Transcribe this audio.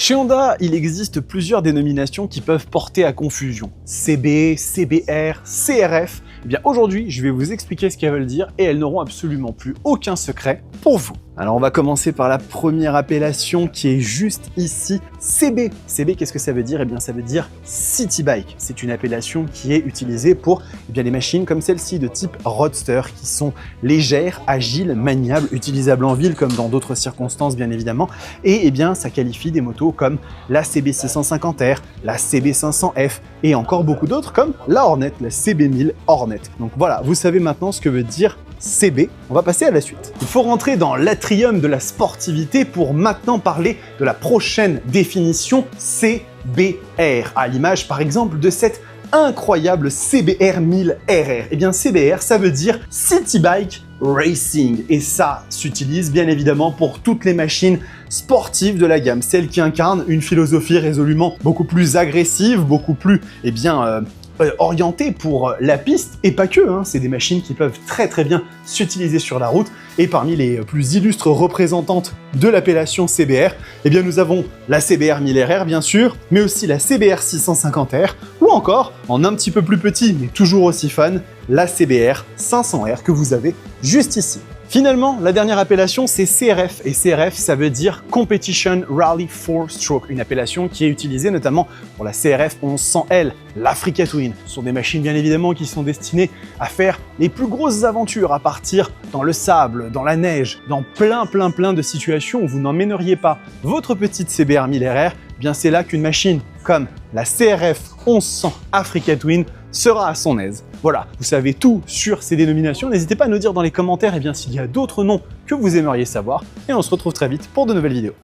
Chez Honda, il existe plusieurs dénominations qui peuvent porter à confusion. CB, CBR, CRF. Eh bien aujourd'hui, je vais vous expliquer ce qu'elles veulent dire et elles n'auront absolument plus aucun secret pour vous. Alors on va commencer par la première appellation qui est juste ici, CB. CB, qu'est-ce que ça veut dire? Eh bien ça veut dire City Bike. C'est une appellation qui est utilisée pour les machines comme celle-ci de type Roadster qui sont légères, agiles, maniables, utilisables en ville comme dans d'autres circonstances bien évidemment. Et ça qualifie des motos comme la CB650R, la CB500F et encore beaucoup d'autres comme la Hornet, la CB1000 Hornet. Donc voilà, vous savez maintenant ce que veut dire CB, on va passer à la suite. Il faut rentrer dans l'atrium de la sportivité pour maintenant parler de la prochaine définition CBR, à l'image par exemple de cette incroyable CBR 1000 RR. Eh bien CBR, ça veut dire City Bike Racing et ça s'utilise bien évidemment pour toutes les machines sportives de la gamme, celles qui incarnent une philosophie résolument beaucoup plus agressive, beaucoup plus orientée pour la piste et pas que, c'est des machines qui peuvent très bien s'utiliser sur la route et parmi les plus illustres représentantes de l'appellation CBR, nous avons la CBR 1000 RR bien sûr, mais aussi la CBR 650R ou encore, en un petit peu plus petit mais toujours aussi fun, la CBR 500R que vous avez juste ici. Finalement, la dernière appellation, c'est CRF. Et CRF, ça veut dire Competition Rally 4-Stroke, une appellation qui est utilisée notamment pour la CRF 1100L, l'Africa Twin. Ce sont des machines, bien évidemment, qui sont destinées à faire les plus grosses aventures, à partir dans le sable, dans la neige, dans plein de situations où vous n'emmèneriez pas votre petite CBR 1000 RR. C'est là qu'une machine comme la CRF 1100 Africa Twin sera à son aise. Voilà, vous savez tout sur ces dénominations. N'hésitez pas à nous dire dans les commentaires s'il y a d'autres noms que vous aimeriez savoir. Et on se retrouve très vite pour de nouvelles vidéos.